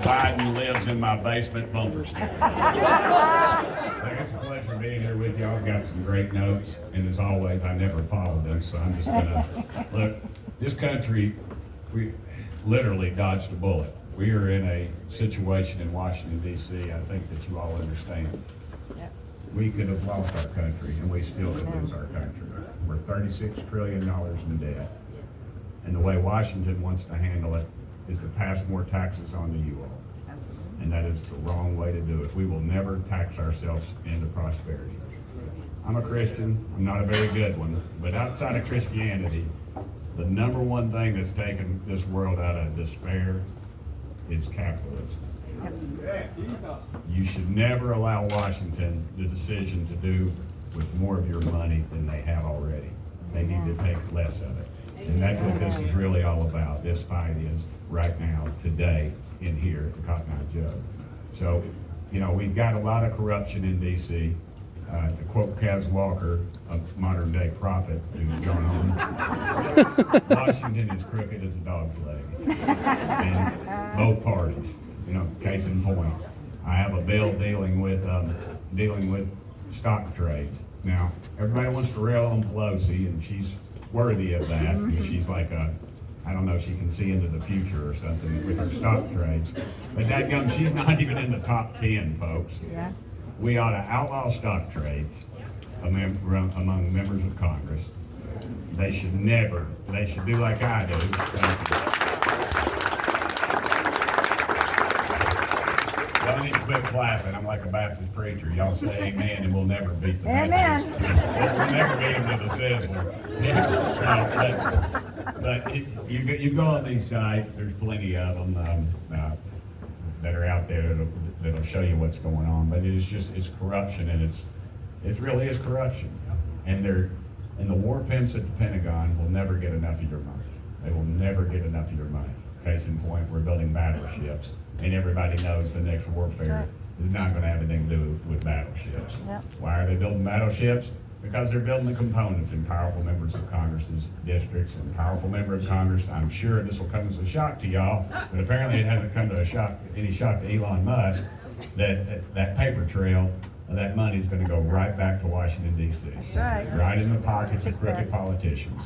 Biden lives in my basement bumper sticker. It's a pleasure being here with you. I've got some great notes, and as always, I never follow them, so I'm just gonna, look, this country, we literally dodged a bullet. We are in a situation in Washington, D.C., I think that you all understand. We could have lost our country, and we still could lose our country. We're $36 trillion in debt. And the way Washington wants to handle it is to pass more taxes on to you all. Absolutely. And that is the wrong way to do it. We will never tax ourselves into prosperity. I'm a Christian, I'm not a very good one, but outside of Christianity, the number one thing that's taken this world out of despair is capitalism. You should never allow Washington the decision to do with more of your money than they have already. They need to take less of it. And that's what this is really all about. This fight is right now, today, in here at the Cotton Eye Jug. So, you know, we've got a lot of corruption in D.C. To quote Kaz Walker, a modern day prophet who's going on, Washington is crooked as a dog's leg. And both parties, you know, case in point. I have a bill dealing with stock trades. Now, everybody wants to rail on Pelosi, and she's worthy of that. And she's like I don't know, she can see into the future or something with her stock trades. But dadgum, she's not even in the top 10, folks. Yeah. We ought to outlaw stock trades among members of Congress. They should do like I do. Y'all need to quit clapping. I'm like a Baptist preacher. Y'all say amen and we'll never beat the Baptists. We'll never beat them to the sizzler. Yeah. But you go on these sites, there's plenty of them that are out there that'll show you what's going on. But it's corruption, and it really is corruption. And the war pimps at the Pentagon will never get enough of your money. They will never get enough of your money. Case in point, we're building battleships, and everybody knows the next warfare is not going to have anything to do with battleships. Yep. Why are they building battleships? Because they're building the components in powerful members of Congress's districts, and powerful member of Congress. I'm sure this will come as a shock to y'all, but apparently it hasn't come to any shock to Elon Musk that paper trail of that money is going to go right back to Washington, D.C. That's right in the pockets of crooked politicians.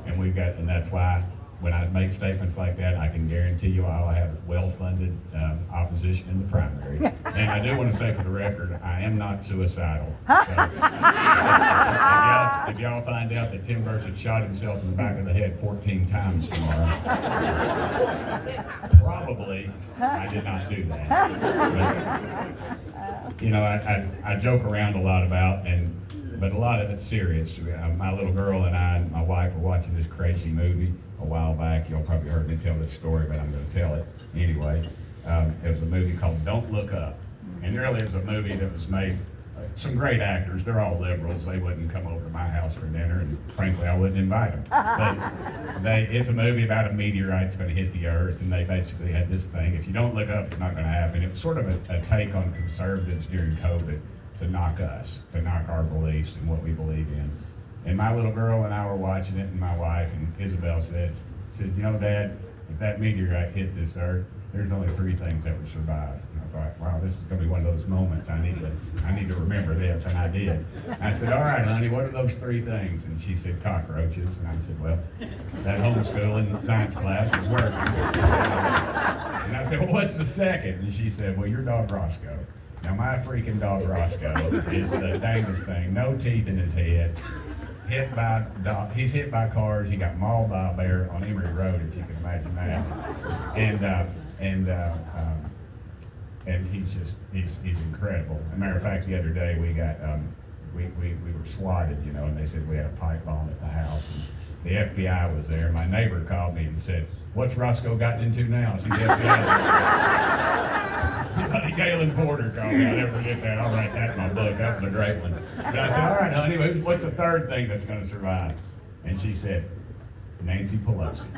And that's why when I make statements like that, I can guarantee you I'll have well-funded opposition in the primary. And I do want to say for the record, I am not suicidal. So, if y'all find out that Tim Burchett shot himself in the back of the head 14 times tomorrow, probably I did not do that. But, you know, I joke around a lot but a lot of it's serious. My little girl and I and my wife were watching this crazy movie a while back. Y'all probably heard me tell this story, but I'm going to tell it anyway. It was a movie called Don't Look Up. And really it was a movie that was made, some great actors, they're all liberals. They wouldn't come over to my house for dinner, and frankly, I wouldn't invite them. But it's a movie about a meteorite's going to hit the earth, and they basically had this thing, if you don't look up, it's not going to happen. It was sort of a take on conservatives during COVID to knock our beliefs and what we believe in. And my little girl and I were watching it, and my wife and Isabel said, you know, Dad, if that meteorite hit this earth, there's only 3 things that would survive. And I thought, wow, this is going to be one of those moments. I need to remember this, and I did. And I said, all right, honey, what are those 3 things? And she said, cockroaches. And I said, well, that homeschooling science class is working. And I said, well, what's the second? And she said, well, your dog Roscoe. Now, my freaking dog Roscoe is the dangest thing. No teeth in his head. He's hit by cars. He got mauled by a bear on Emory Road, if you can imagine that. And he's incredible. As a matter of fact, the other day we got we were swatted, you know, and they said we had a pipe bomb at the house. And the FBI was there. My neighbor called me and said, "What's Roscoe gotten into now?" I said, "The FBI." Buddy Galen Porter called me. I'll never forget that. I'll write that in my book. That was a great one. But I said, all right, honey, what's the 3rd thing that's going to survive? And she said, Nancy Pelosi.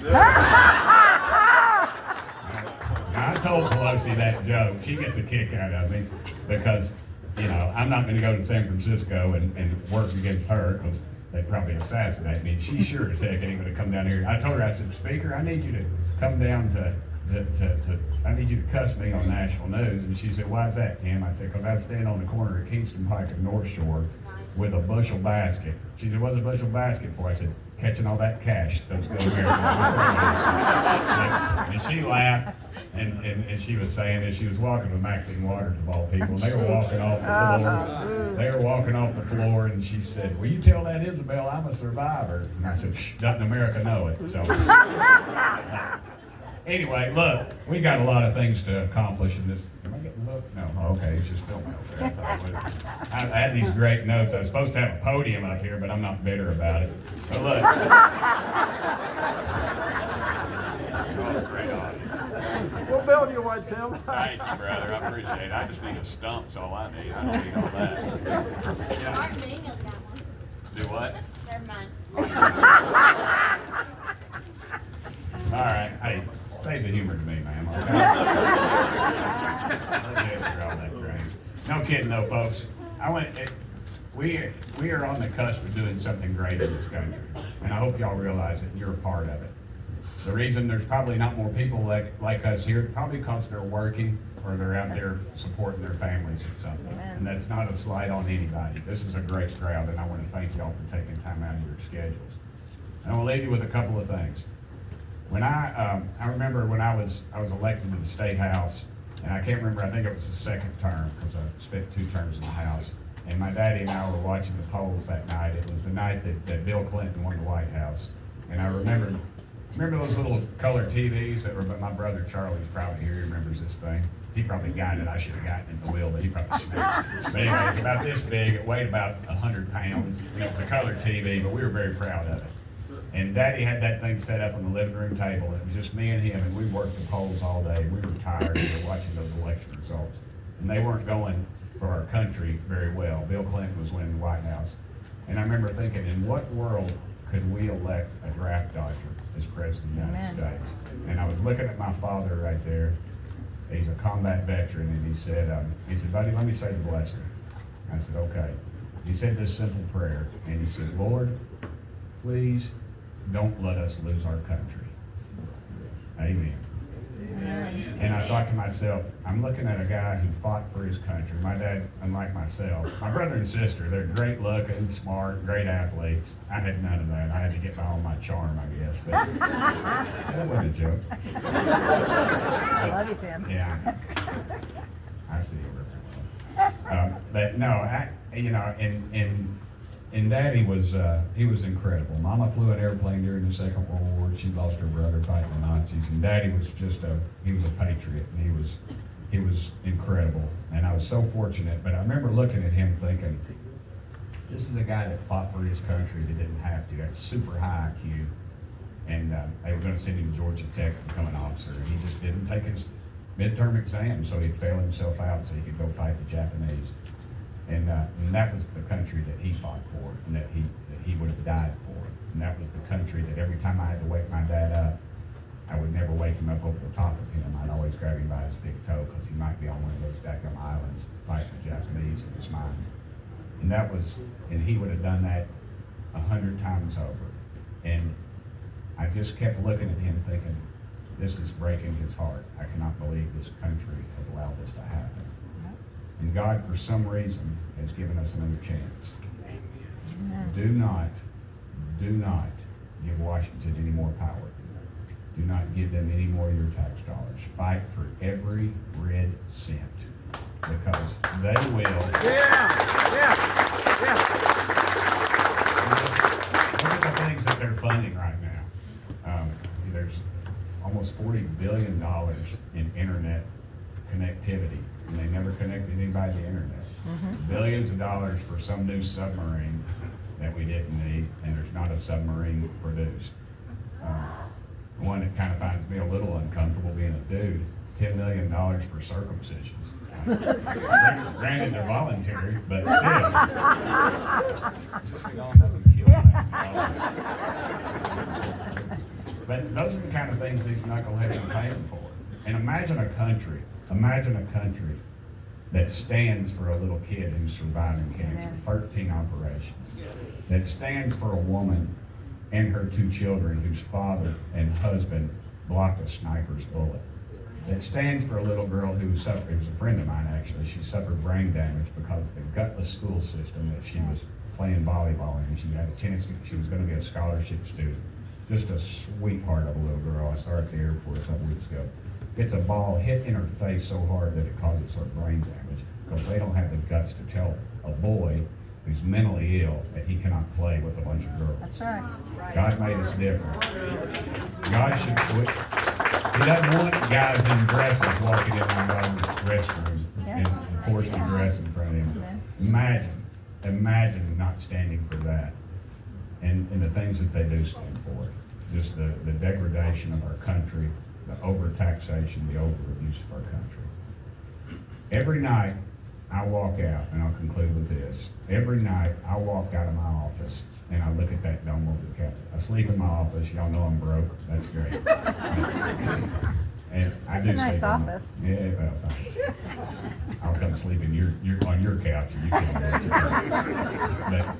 I told Pelosi that joke. She gets a kick out of me because, you know, I'm not going to go to San Francisco and work against her because they'd probably assassinate me. She sure as heck ain't going to come down here. I told her, I said, Speaker, I need you to come down to I need you to cuss me on national news. And she said, why is that, Tim? I said, because I'd stand on the corner of Kingston Pike and North Shore with a bushel basket. She said, what's a bushel basket for? I said, catching all that cash those good Americans. And she laughed, and she was saying that she was walking with Maxine Waters of all people, and they were walking off the floor. They were walking off the floor, and she said, will you tell that Isabel I'm a survivor? And I said, shh, doesn't America know it? So anyway, look, we got a lot of things to accomplish in this. Am I getting look? No, okay, it's just filming over there. I had these great notes. I was supposed to have a podium up here, but I'm not bitter about it. But look. Oh, great audience. We'll build you one, Tim. Thank you, brother. I appreciate it. I just need a stump's all I need. I don't need all that. Yeah. Mark Daniels got one. Do what? They're mine. All right. Hey, save the humor to me, ma'am. Okay? Yes, you're all that great. No kidding, though, folks. We are on the cusp of doing something great in this country, and I hope y'all realize that you're a part of it. The reason there's probably not more people like us here, probably because they're working or they're out there supporting their families at something. Amen. And that's not a slight on anybody. This is a great crowd, and I want to thank y'all for taking time out of your schedules. And I will leave you with a couple of things. When I remember when I was elected to the state house, and I can't remember, I think it was the second term, because I spent 2 terms in the house. And my daddy and I were watching the polls that night. It was the night that Bill Clinton won the White House. And I remember those little color TVs that were, but my brother Charlie's probably here, he remembers this thing. He probably got it. I should have gotten it in the wheel, but he probably snitched. But anyway, it's about this big. It weighed about 100 pounds. And it was a color TV, but we were very proud of it. And Daddy had that thing set up on the living room table. It was just me and him, and we worked the polls all day. We were tired. We were watching those election results. And they weren't going for our country very well. Bill Clinton was winning the White House. And I remember thinking, in what world could we elect a draft dodger as president of the United States? And I was looking at my father right there. He's a combat veteran, and he said, buddy, let me say the blessing. I said, okay. He said this simple prayer, and he said, Lord, please don't let us lose our country. Amen. And I thought to myself, I'm looking at a guy who fought for his country. My dad, unlike myself, my brother and sister, they're great looking, smart, great athletes. I had none of that. I had to get by on my charm, I guess. But that wasn't a joke. I love you, Tim. Yeah. I see you. But no, and Daddy was he was incredible. Mama flew an airplane during the Second World War. She lost her brother fighting the Nazis, and Daddy was he was a patriot, and he was incredible. And I was so fortunate. But I remember looking at him thinking, this is a guy that fought for his country that didn't have to. Had super high IQ, and they were going to send him to Georgia Tech to become an officer, and he just didn't take his midterm exam, so he'd fail himself out so he could go fight the Japanese. And that was the country that he fought for, and that he would have died for. And that was the country that every time I had to wake my dad up, I would never wake him up over the top of him. I'd always grab him by his big toe, because he might be on one of those daggum islands fighting the Japanese in his mind. And he would have done that 100 times over. And I just kept looking at him thinking, this is breaking his heart. I cannot believe this country has allowed this to happen. And God, for some reason, has given us another chance. Do not give Washington any more power. Do not give them any more of your tax dollars. Fight for every red cent, because they will. Look at the things that they're funding right now. There's almost $40 billion in internet connectivity, and they never connected anybody to the internet. Billions of dollars for some new submarine that we didn't need, and there's not a submarine produced. The one that kind of finds me a little uncomfortable being a dude, $10 million for circumcisions. Granted, they're voluntary, but still. Just think, oh, doesn't kill that. But those are the kind of things these knuckleheads are paying for. And imagine a country that stands for a little kid who's surviving cancer, 13 operations, that stands for a woman and her 2 children whose father and husband blocked a sniper's bullet. that stands for a little girl who suffered, it was a friend of mine actually, she suffered brain damage because the gutless school system that she was playing volleyball in, she had a chance, she was going to be a scholarship student. Just a sweetheart of a little girl. I saw her at the airport a couple weeks ago. Gets a ball hit in her face so hard that it causes her brain damage because they don't have the guts to tell a boy who's mentally ill that he cannot play with a bunch of girls. That's right. God made us different. God should quit. He doesn't want guys in dresses walking in my daughter's restroom and forced to dress in front of him. Imagine not standing for that and the things that they do stand for. Just the degradation of our country, the overtaxation, the overabuse of our country. Every night I walk out, and I'll conclude with this. Every night I walk out of my office and I look at that dome over the Capitol. I sleep in my office. Y'all know I'm broke. That's great. And I do It's a nice sleep office. Yeah, well, thanks. I'll come sleep in your on your couch, and you can. But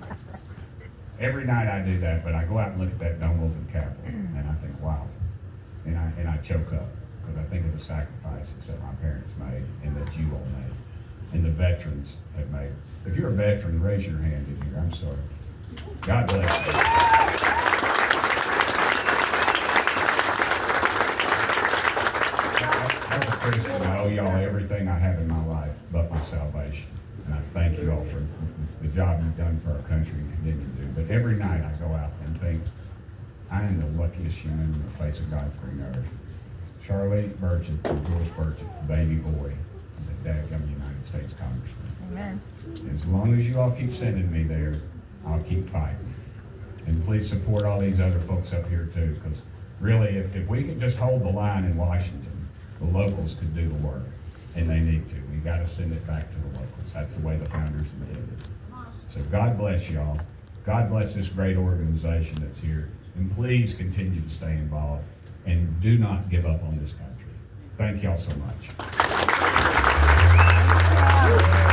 every night I do that. But I go out and look at that dome over the Capitol, and I think, wow, and I choke up because I think of the sacrifices that my parents made and that you all made. And the veterans have made. If you're a veteran, raise your hand in here. I'm sorry. God bless you. As a Christian, I owe y'all everything I have in my life but my salvation. And I thank you all for the job you've done for our country and continue to do. But every night I go out and think, I am the luckiest human in the face of God's green earth. Charlie Burchett, George Burchett, baby boy, is a dadgum United States Congressman. Amen. As long as you all keep sending me there, I'll keep fighting. And please support all these other folks up here too, because really, if we could just hold the line in Washington, the locals could do the work, and they need to. We got to send it back to the locals. That's the way the founders intended it. So God bless y'all. God bless this great organization that's here. And please continue to stay involved, and do not give up on this country. Thank y'all so much.